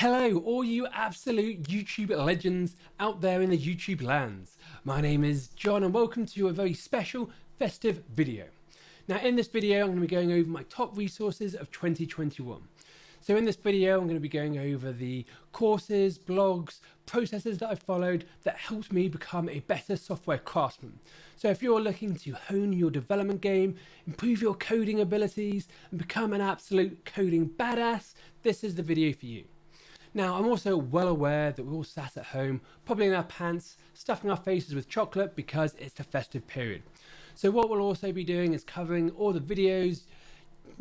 Hello, all you absolute YouTube legends out there in the YouTube lands. My name is John and welcome to a very special festive video. Now in this video I'm going to be going over my top resources of 2021. So in this video I'm going to be going over the courses, blogs, processes that I followed that helped me become a better software craftsman. So if you're looking to hone your development game, improve your coding abilities and become an absolute coding badass, this is the video for you. Now, I'm also well aware that we're all sat at home, probably in our pants, stuffing our faces with chocolate because it's the festive period. So what we'll also be doing is covering all the videos,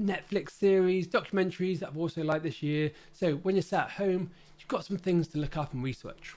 Netflix series, documentaries that I've also liked this year. So when you're sat at home, you've got some things to look up and research.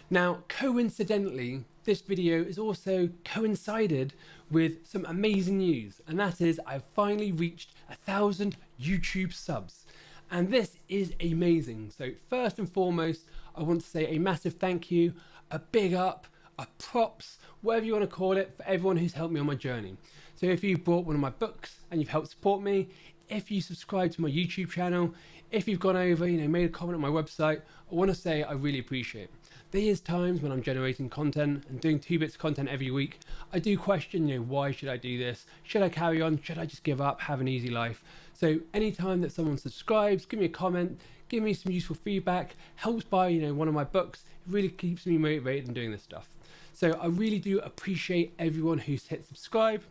Now, coincidentally, this video is also coincided with some amazing news, and that is I've finally reached 1,000 YouTube subs. And this is amazing. So first and foremost, I want to say a massive thank you, a big up, a props, whatever you want to call it, for everyone who's helped me on my journey. So if you bought one of my books and you've helped support me, if you subscribe to my YouTube channel, if you've gone over, made a comment on my website, I want to say I really appreciate it. There is times when I'm generating content and doing 2 bits of content every week. I do question, why should I do this? Should I carry on? Should I just give up, have an easy life? So anytime that someone subscribes, give me a comment, give me some useful feedback, helps buy, one of my books, it really keeps me motivated in doing this stuff. So I really do appreciate everyone who's hit subscribe.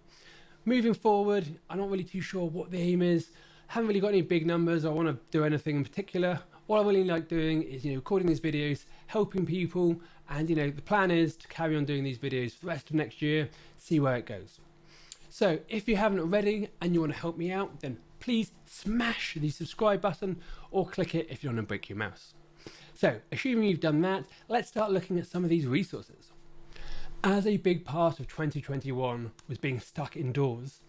Moving forward, I'm not really too sure what the aim is. Haven't really got any big numbers. I want to do anything in particular. What I really like doing is, recording these videos, helping people, and the plan is to carry on doing these videos for the rest of next year, see where it goes. So if you haven't already and you want to help me out, then please smash the subscribe button or click it if you want to break your mouse. So assuming you've done that, let's start looking at some of these resources. As a big part of 2021 was being stuck indoors,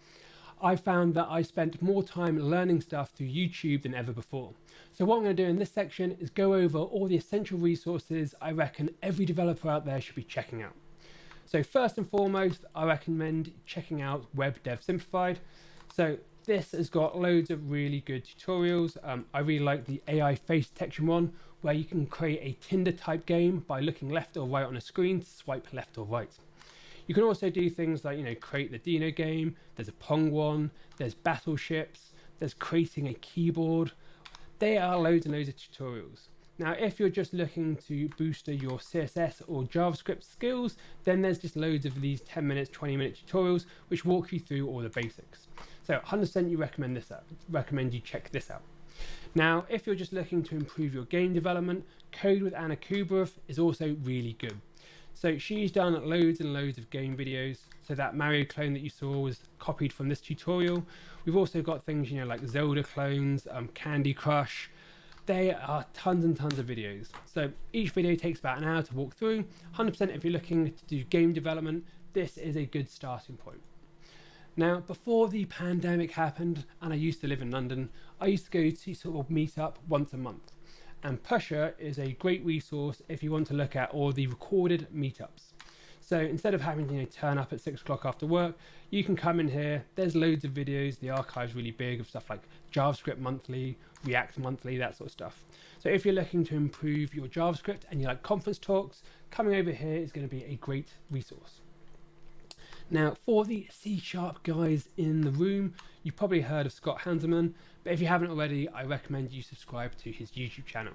I found that I spent more time learning stuff through YouTube than ever before. So what I'm going to do in this section is go over all the essential resources I reckon every developer out there should be checking out. So first and foremost, I recommend checking out Web Dev Simplified. So this has got loads of really good tutorials. I really like the AI face detection one, where you can create a Tinder type game by looking left or right on a screen to swipe left or right. You can also do things like, create the Dino game, there's a Pong one, there's battleships, there's creating a keyboard. There are loads and loads of tutorials. Now, if you're just looking to boost your CSS or JavaScript skills, then there's just loads of these 10 minutes, 20-minute tutorials, which walk you through all the basics. So 100% recommend you check this out. Now, if you're just looking to improve your game development, Code with Anna Kubarov is also really good. So she's done loads and loads of game videos. So that Mario clone that you saw was copied from this tutorial. We've also got things, like Zelda clones, Candy Crush. There are tons and tons of videos. So each video takes about an hour to walk through. 100% if you're looking to do game development, this is a good starting point. Now, before the pandemic happened, and I used to live in London, I used to go to sort of meet up once a month. And Pusher is a great resource if you want to look at all the recorded meetups. So instead of having to turn up at 6 o'clock after work, you can come in here. There's loads of videos. The archive's really big of stuff like JavaScript Monthly, React Monthly, that sort of stuff. So if you're looking to improve your JavaScript and you like conference talks, coming over here is going to be a great resource. Now, for the C# guys in the room, you've probably heard of Scott Hanselman, but if you haven't already, I recommend you subscribe to his YouTube channel.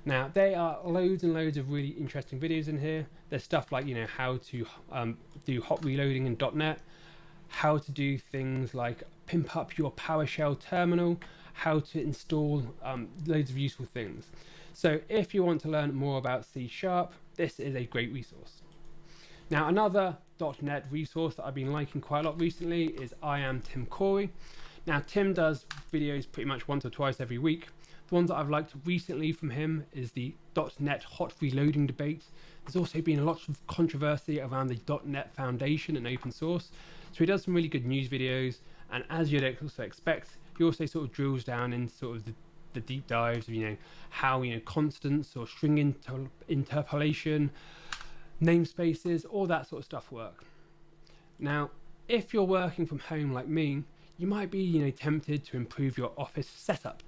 Now, there are loads and loads of really interesting videos in here. There's stuff like, how to do hot reloading in .NET, how to do things like pimp up your PowerShell terminal, how to install loads of useful things. So if you want to learn more about C#, this is a great resource. Now, another .NET resource that I've been liking quite a lot recently is I Am Tim Corey. Now, Tim does videos pretty much once or twice every week. The ones that I've liked recently from him is the .NET hot reloading debate. There's also been a lot of controversy around the .NET Foundation and open source. So he does some really good news videos, and as you'd also expect, he also sort of drills down into sort of the deep dives of, how, constants or string interpolation, namespaces, all that sort of stuff work. Now, if you're working from home like me, you might be tempted to improve your office setup.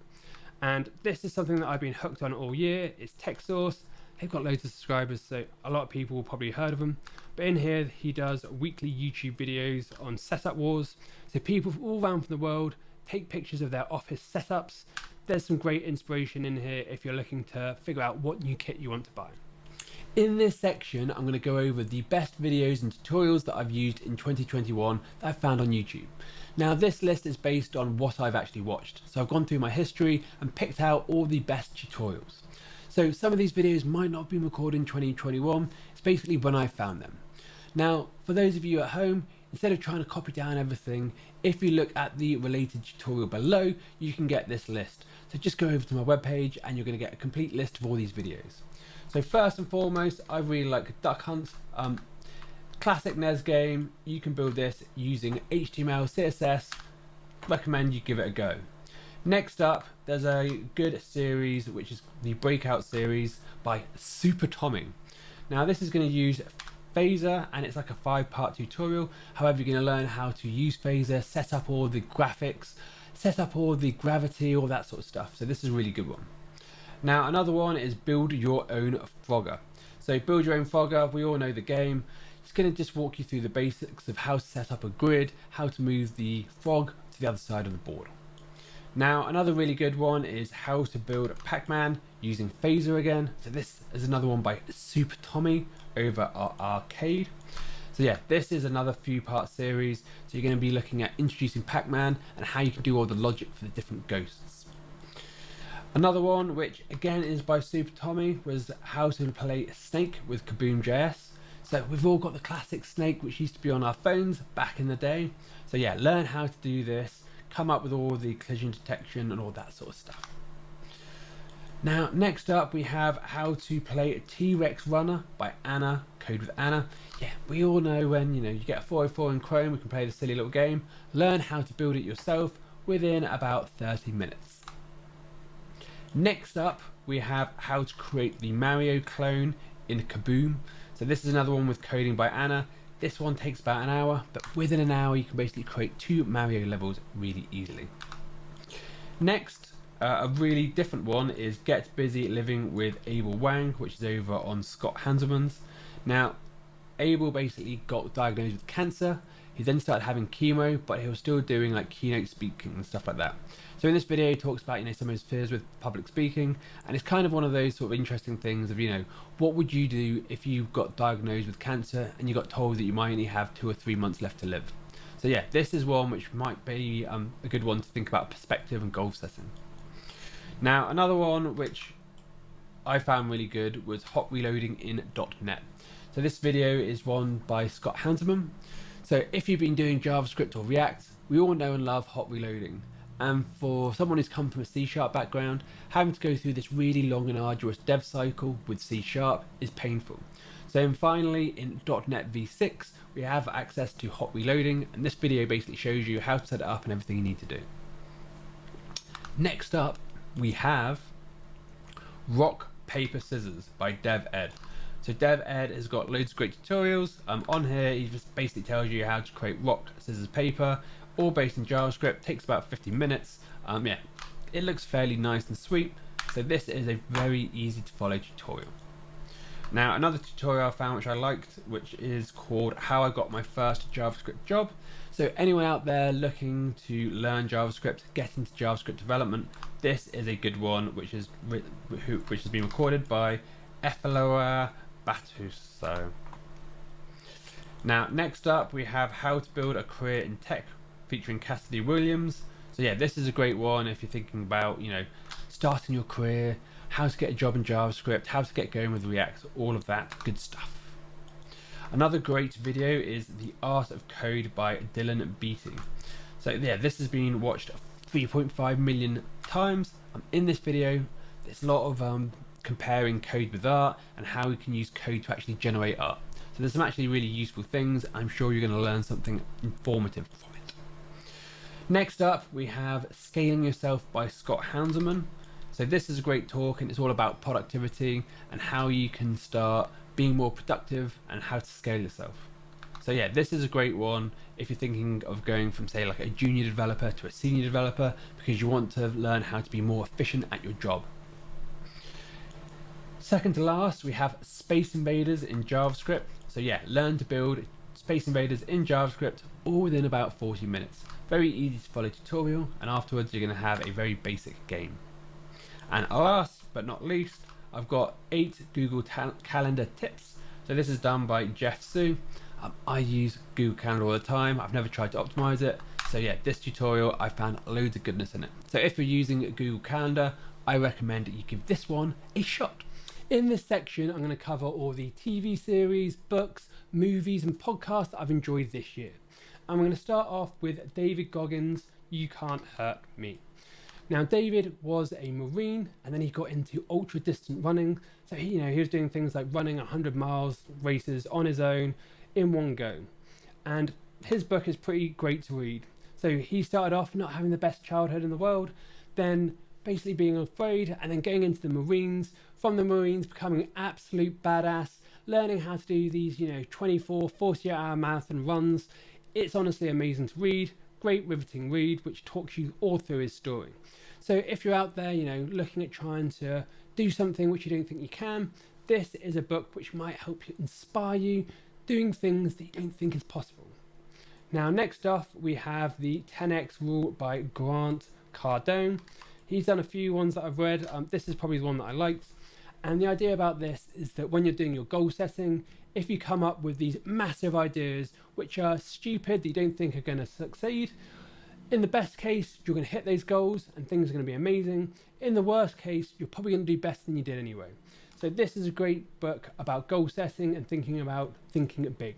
And this is something that I've been hooked on all year. It's TechSource. They've got loads of subscribers, so a lot of people will probably heard of them. But in here, he does weekly YouTube videos on setup wars. So people from all around the world take pictures of their office setups. There's some great inspiration in here if you're looking to figure out what new kit you want to buy. In this section, I'm going to go over the best videos and tutorials that I've used in 2021 that I've found on YouTube. Now, this list is based on what I've actually watched. So I've gone through my history and picked out all the best tutorials. So some of these videos might not have been recorded in 2021. It's basically when I found them. Now, for those of you at home, instead of trying to copy down everything, if you look at the related tutorial below, you can get this list. So just go over to my webpage and you're going to get a complete list of all these videos. So first and foremost, I really like Duck Hunt. Classic NES game. You can build this using HTML, CSS. Recommend you give it a go. Next up, there's a good series, which is the Breakout series by Super Tommy. Now this is going to use Phaser, and it's like a 5-part tutorial. However, you're going to learn how to use Phaser, set up all the graphics, set up all the gravity, all that sort of stuff. So this is a really good one. Now another one is Build Your Own Frogger. So Build Your Own Frogger, we all know the game. It's going to just walk you through the basics of how to set up a grid, how to move the frog to the other side of the board. Now another really good one is how to build Pac-Man using Phaser again. So this is another one by Super Tommy over at Arcade. So yeah, this is another few part series. So you're going to be looking at introducing Pac-Man and how you can do all the logic for the different ghosts. Another one, which again is by Super Tommy, was how to play Snake with Kaboom.js. So we've all got the classic Snake, which used to be on our phones back in the day. So yeah, learn how to do this, come up with all the collision detection and all that sort of stuff. Now, next up we have how to play T-Rex Runner by Anna, code with Anna. Yeah, we all know when you get a 404 in Chrome, we can play this silly little game. Learn how to build it yourself within about 30 minutes. Next up, we have how to create the Mario clone in Kaboom. So this is another one with coding by Anna. This one takes about an hour, but within an hour you can basically create 2 Mario levels really easily. Next, a really different one is Get Busy Living with Abel Wang, which is over on Scott Hanselman's. Now, Abel basically got diagnosed with cancer. He then started having chemo, but he was still doing like keynote speaking and stuff like that. So in this video, he talks about some of his fears with public speaking, and it's kind of one of those sort of interesting things of what would you do if you got diagnosed with cancer and you got told that you might only have 2 or 3 months left to live. So yeah, this is one which might be a good one to think about perspective and goal setting. Now another one which I found really good was hot reloading in .NET. So this video is one by Scott Hanselman. So if you've been doing JavaScript or React, we all know and love hot reloading. And for someone who's come from a C# background, having to go through this really long and arduous dev cycle with C# is painful. So finally, in .NET v6, we have access to hot reloading, and this video basically shows you how to set it up and everything you need to do. Next up, we have Rock, Paper, Scissors by DevEd. So DevEd has got loads of great tutorials. On here, he just basically tells you how to create rock, scissors, paper, all based in JavaScript. Takes about 50 minutes. Yeah, it looks fairly nice and sweet. So this is a very easy to follow tutorial. Now another tutorial I found which I liked, which is called How I Got My First JavaScript Job. So anyone out there looking to learn JavaScript, get into JavaScript development, this is a good one, which has been recorded by Efeloa Batuso. Now next up we have How to Build a Career in Tech, featuring Cassidy Williams. So yeah, this is a great one if you're thinking about starting your career, how to get a job in JavaScript, how to get going with React, all of that good stuff. Another great video is The Art of Code by Dylan Beatty. So yeah, this has been watched 3.5 million times. In this video, there's a lot of comparing code with art and how we can use code to actually generate art. So there's some actually really useful things. I'm sure you're going to learn something informative from it. Next up, we have Scaling Yourself by Scott Hanselman. So this is a great talk, and it's all about productivity and how you can start being more productive and how to scale yourself. So yeah, this is a great one if you're thinking of going from, say, like a junior developer to a senior developer, because you want to learn how to be more efficient at your job. Second to last, we have Space Invaders in JavaScript. So yeah, learn to build Space Invaders in JavaScript all within about 40 minutes. Very easy to follow tutorial, and afterwards you're going to have a very basic game. And last but not least, I've got 8 Google Calendar tips. So this is done by Jeff Su. I use Google Calendar all the time. I've never tried to optimize it. So yeah, this tutorial, I found loads of goodness in it. So if you're using Google Calendar, I recommend that you give this one a shot. In this section, I'm going to cover all the TV series, books, movies and podcasts that I've enjoyed this year. I'm going to start off with David Goggins' You Can't Hurt Me. Now, David was a Marine, and then he got into ultra distant running. So he was doing things like running 100 miles races on his own in one go. And his book is pretty great to read. So he started off not having the best childhood in the world, then basically being afraid, and then getting into the Marines, from the Marines becoming an absolute badass, learning how to do these 24, 48-hour marathon runs. It's honestly amazing to read, great riveting read, which talks you all through his story. So if you're out there looking at trying to do something which you don't think you can, this is a book which might help you inspire you doing things that you don't think is possible. Now, next off, we have the 10x Rule by Grant Cardone. He's done a few ones that I've read. This is probably the one that I liked. And the idea about this is that when you're doing your goal setting, if you come up with these massive ideas which are stupid, that you don't think are going to succeed, in the best case, you're going to hit those goals and things are going to be amazing. In the worst case, you're probably going to do better than you did anyway. So this is a great book about goal setting and thinking big.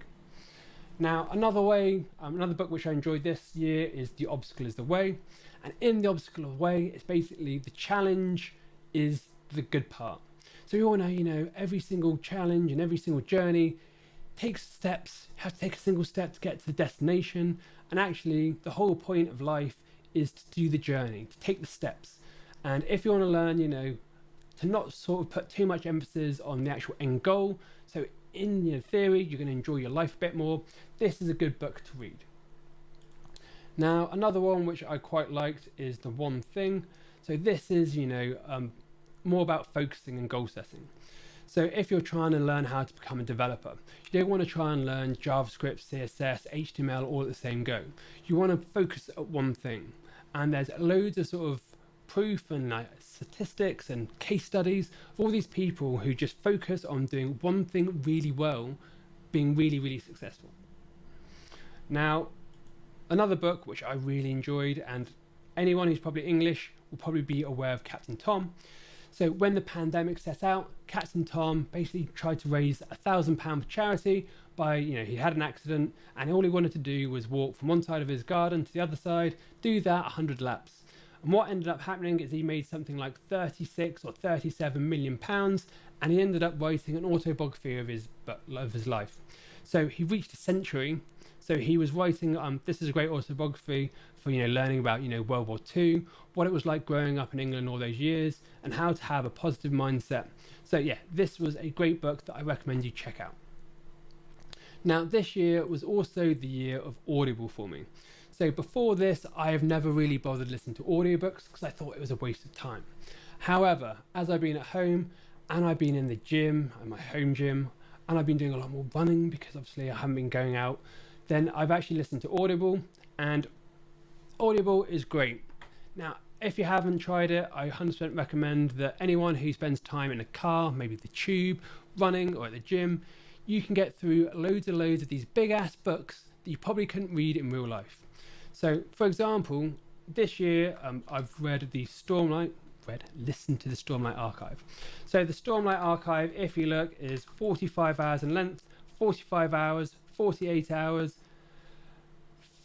Now, another book which I enjoyed this year is The Obstacle is the Way. And in The Obstacle is the Way, it's basically the challenge is the good part. So we all know, every single challenge and every single journey takes steps. You have to take a single step to get to the destination. And actually, the whole point of life is to do the journey, to take the steps. And if you want to learn, to not sort of put too much emphasis on the actual end goal, so in theory, you're going to enjoy your life a bit more, this is a good book to read. Now, another one which I quite liked is The One Thing. So this is, more about focusing and goal setting. So if you're trying to learn how to become a developer, you don't want to try and learn JavaScript, CSS, HTML all at the same go. You want to focus at one thing. And there's loads of sort of proof and statistics and case studies of all these people who just focus on doing one thing really well, being really, really successful. Now, another book which I really enjoyed, and anyone who's probably English will probably be aware of Captain Tom. So when the pandemic set out, Captain Tom basically tried to raise £1,000 for charity by, he had an accident and all he wanted to do was walk from one side of his garden to the other side, do that 100 laps. And what ended up happening is he made something like 36 or 37 million pounds, and he ended up writing an autobiography of his life. So he reached a century. So he was writing, this is a great autobiography for, learning about, World War II, what it was like growing up in England all those years, and how to have a positive mindset. So yeah, this was a great book that I recommend you check out. Now, this year was also the year of Audible for me. So before this, I have never really bothered listening to audiobooks because I thought it was a waste of time. However, as I've been at home and I've been in the gym, at my home gym, and I've been doing a lot more running because obviously I haven't been going out, then I've actually listened to Audible, and Audible is great. Now, if you haven't tried it, I 100% recommend that anyone who spends time in a car, maybe the tube, running or at the gym, you can get through loads and loads of these big ass books that you probably couldn't read in real life. So, for example, this year I've listened to the Stormlight Archive. So the Stormlight Archive, if you look, is 45 hours in length, 45 hours, 48 hours,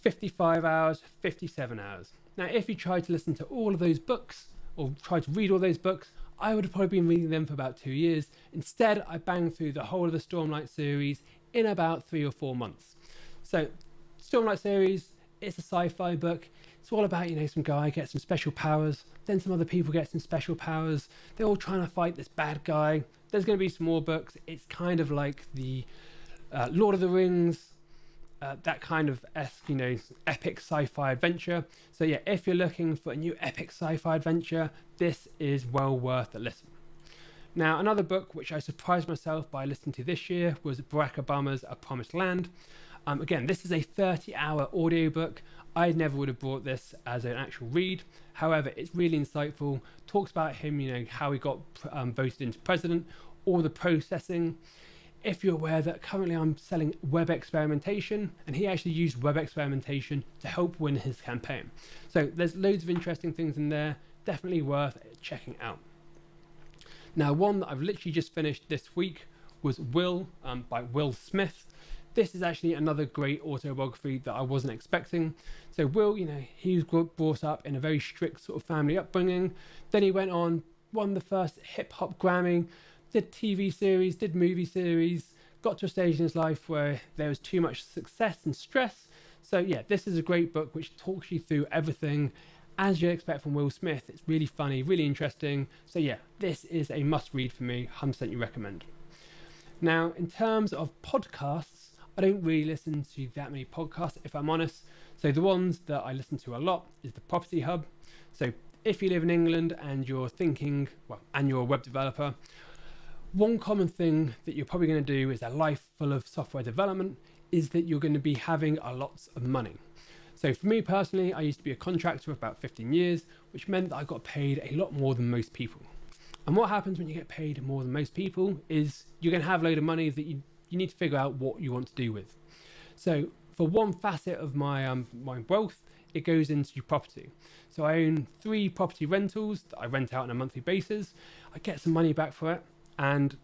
55 hours, 57 hours. Now, if you try to listen to all of those books or try to read all those books, I would have probably been reading them for about 2 years. Instead, I banged through the whole of the Stormlight series in about 3 or 4 months. So, Stormlight series, it's a sci-fi book. It's all about, some guy gets some special powers, then some other people get some special powers. They're all trying to fight this bad guy. There's going to be some more books. It's kind of like the Lord of the Rings that kind of epic sci-fi adventure. So yeah, if you're looking for a new epic sci-fi adventure, this is well worth a listen. Now, another book which I surprised myself by listening to this year was Barack Obama's A Promised Land. Again, this is a 30-hour audiobook. I never would have bought this as an actual read. However, it's really insightful. Talks about him, how he got voted into president, all the processing. If you're aware that currently I'm selling web experimentation, and he actually used web experimentation to help win his campaign. So there's loads of interesting things in there. Definitely worth checking out. Now, one that I've literally just finished this week was Will by Will Smith. This is actually another great autobiography that I wasn't expecting. So Will, he was brought up in a very strict sort of family upbringing. Then he went on, won the first hip hop Grammy, did TV series, did movie series, got to a stage in his life where there was too much success and stress. So yeah, this is a great book which talks you through everything as you'd expect from Will Smith. It's really funny, really interesting. So yeah, this is a must read for me, 100% recommend. Now, in terms of podcasts, I don't really listen to that many podcasts, if I'm honest. So the ones that I listen to a lot is the Property Hub. So if you live in England and you're thinking, and you're a web developer, one common thing that you're probably going to do is a life full of software development is that you're going to be having a lots of money. So for me personally, I used to be a contractor for about 15 years, which meant that I got paid a lot more than most people. And what happens when you get paid more than most people is you're going to have a load of money that you need to figure out what you want to do with. So for one facet of my wealth, it goes into property. So I own 3 property rentals that I rent out on a monthly basis. I get some money back for it. And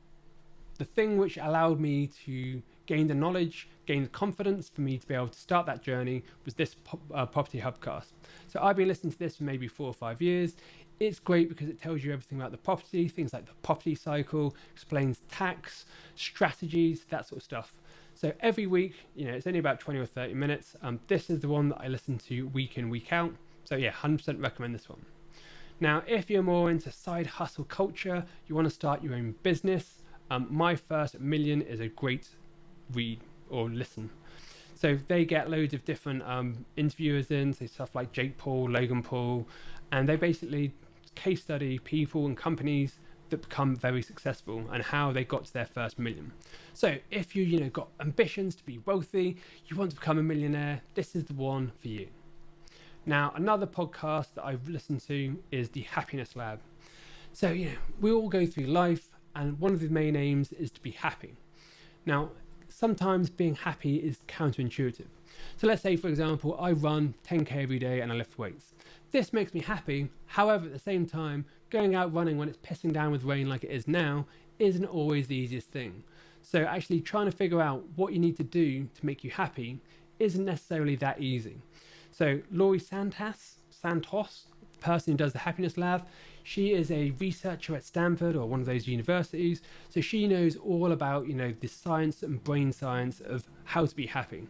the thing which allowed me to gain the knowledge, gain the confidence for me to be able to start that journey was this Property Hubcast. So I've been listening to this for maybe 4 or 5 years. It's great because it tells you everything about the property, things like the property cycle, explains tax, strategies, that sort of stuff. So every week, it's only about 20 or 30 minutes. This is the one that I listen to week in, week out. So yeah, 100% recommend this one. Now, if you're more into side hustle culture, you want to start your own business, My First Million is a great read or listen. So they get loads of different interviewers in, so stuff like Jake Paul, Logan Paul, and they basically case study people and companies that become very successful and how they got to their first million. So if you got ambitions to be wealthy, you want to become a millionaire, this is the one for you. Now, another podcast that I've listened to is the Happiness Lab. So, we all go through life, and one of the main aims is to be happy. Now, sometimes being happy is counterintuitive. So let's say, for example, I run 10k every day and I lift weights. This makes me happy. However, at the same time, going out running when it's pissing down with rain like it is now isn't always the easiest thing. So actually trying to figure out what you need to do to make you happy isn't necessarily that easy. So Laurie Santos, the person who does the Happiness Lab, she is a researcher at Stanford or one of those universities. So she knows all about, the science and brain science of how to be happy.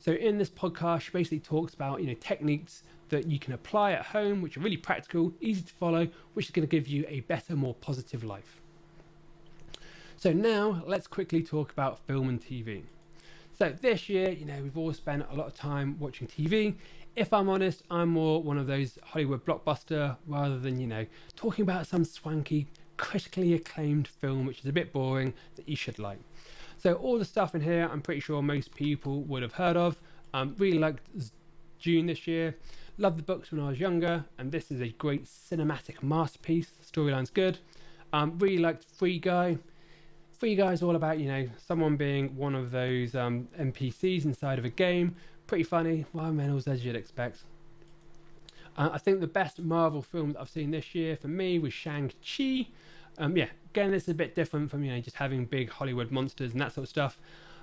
So in this podcast, she basically talks about, techniques that you can apply at home, which are really practical, easy to follow, which is going to give you a better, more positive life. So now let's quickly talk about film and TV. So this year, we've all spent a lot of time watching TV. If I'm honest, I'm more one of those Hollywood blockbuster rather than, talking about some swanky, critically acclaimed film, which is a bit boring, that you should like. So all the stuff in here, I'm pretty sure most people would have heard of. Really liked June this year. Loved the books when I was younger, and this is a great cinematic masterpiece. The storyline's good. Really liked Free Guy. Free Guy is all about, someone being one of those NPCs inside of a game. Pretty funny. Ryan Reynolds, as you'd expect. I think the best Marvel film that I've seen this year for me was Shang-Chi. Again, this is a bit different from, just having big Hollywood monsters and that sort of stuff.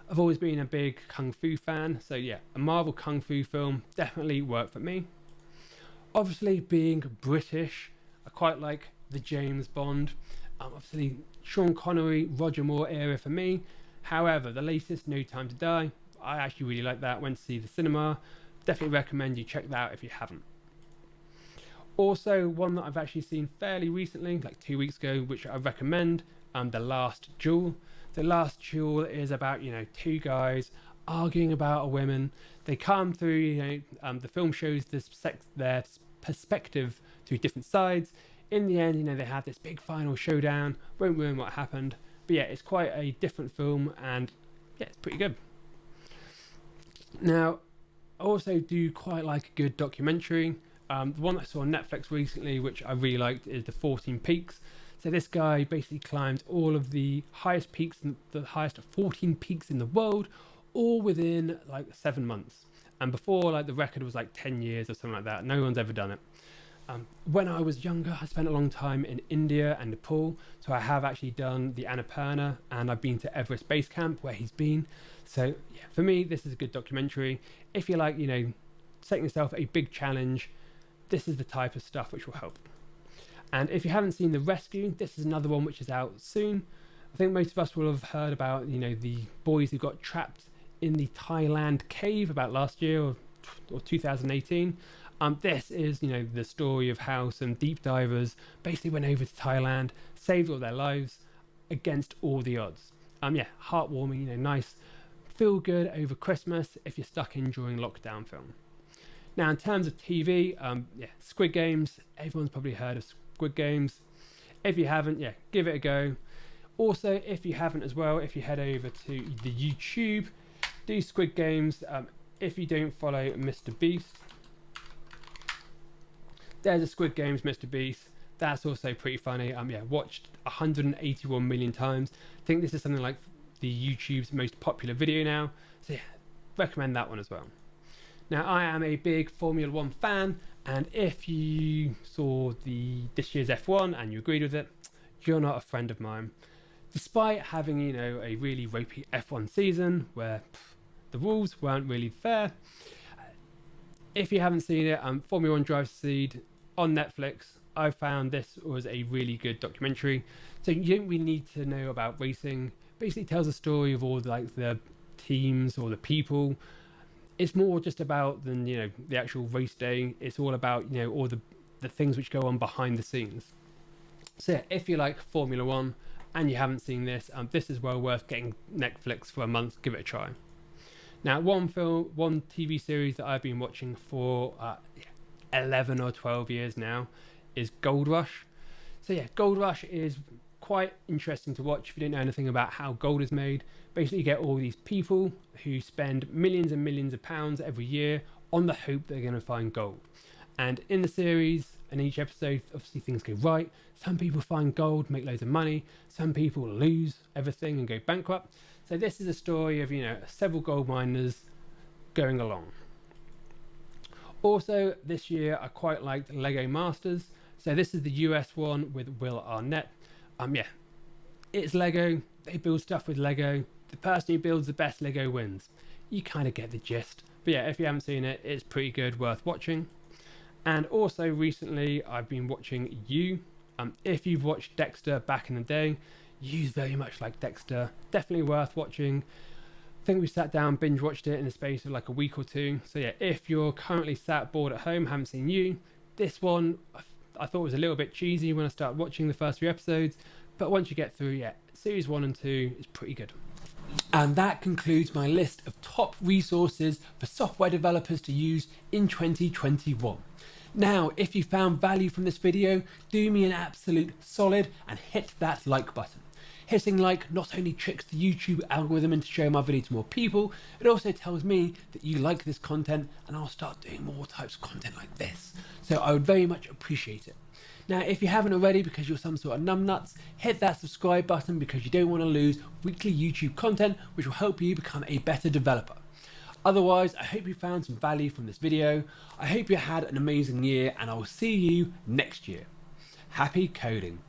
I've always been a big Kung Fu fan. So yeah, a Marvel Kung Fu film definitely worked for me. Obviously, being British, I quite like the James Bond. Obviously, Sean Connery, Roger Moore era for me. However, the latest, No Time to Die, I actually really like that. Went to see the cinema. Definitely recommend you check that out if you haven't. Also, one that I've actually seen fairly recently, like 2 weeks ago, which I recommend, The Last Duel. The Last Duel is about, two guys arguing about a woman. They come through, the film shows their perspective to different sides. In the end, they have this big final showdown. Won't ruin what happened, but yeah, it's quite a different film, and yeah, it's pretty good. Now, I also do quite like a good documentary. The one I saw on Netflix recently, which I really liked, is the 14 Peaks. So this guy basically climbed all of the highest peaks, the highest 14 peaks in the world, all within like 7 months. And before, like, the record was like 10 years or something like that. No one's ever done it. When I was younger, I spent a long time in India and Nepal. So I have actually done the Annapurna, and I've been to Everest Base Camp where he's been. So yeah, for me, this is a good documentary. If you like, setting yourself a big challenge, this is the type of stuff which will help. And if you haven't seen The Rescue, this is another one which is out soon. I think most of us will have heard about, the boys who got trapped in the Thailand cave about last year or 2018. This is, the story of how some deep divers basically went over to Thailand, saved all their lives against all the odds. Heartwarming, nice, feel good over Christmas if you're stuck in during lockdown film. Now, in terms of TV, Squid Games. Everyone's probably heard of Squid Games. If you haven't, give it a go. Also, if you haven't as well, if you head over to the YouTube, do Squid Games. If you don't follow Mr. Beast, there's a Squid Games Mr. Beast. That's also pretty funny. Watched 181 million times. I think this is something like the YouTube's most popular video now. So yeah, recommend that one as well. Now, I am a big Formula 1 fan, and if you saw this year's F1 and you agreed with it, you're not a friend of mine. Despite having, a really ropey F1 season where the rules weren't really fair, if you haven't seen it, Formula 1 Drive Seed on Netflix, I found this was a really good documentary. So you don't really need to know about racing. Basically tells a story of all the teams or the people. It's more just about than the actual race day. It's all about all the things which go on behind the scenes. So yeah, if you like Formula 1 and you haven't seen this, this is well worth getting Netflix for a month. Give it a try. Now, one TV series that I've been watching for 11 or 12 years now is Gold Rush. So yeah, Gold Rush is quite interesting to watch if you don't know anything about how gold is made. Basically, you get all these people who spend millions and millions of pounds every year on the hope they're going to find gold. And in the series, in each episode, obviously things go right. Some people find gold, make loads of money. Some people lose everything and go bankrupt. So this is a story of, several gold miners going along. Also, this year, I quite liked Lego Masters. So this is the US one with Will Arnett. It's Lego. They build stuff with Lego. The person who builds the best Lego wins. You kind of get the gist. But yeah, if you haven't seen it, it's pretty good, worth watching. And also recently, I've been watching You. If you've watched Dexter back in the day, You's very much like Dexter. Definitely worth watching. I think we sat down, binge watched it in the space of like a week or two. So yeah, if you're currently sat bored at home, haven't seen You, this one I thought was a little bit cheesy when I started watching the first few episodes. But once you get through, series 1 and 2 is pretty good. And that concludes my list of top resources for software developers to use in 2021. Now, if you found value from this video, do me an absolute solid and hit that like button. Hitting like not only tricks the YouTube algorithm into showing my video to more people, it also tells me that you like this content, and I'll start doing more types of content like this. So I would very much appreciate it. Now, if you haven't already because you're some sort of numbnuts, hit that subscribe button because you don't want to lose weekly YouTube content which will help you become a better developer. Otherwise, I hope you found some value from this video. I hope you had an amazing year, and I will see you next year. Happy coding.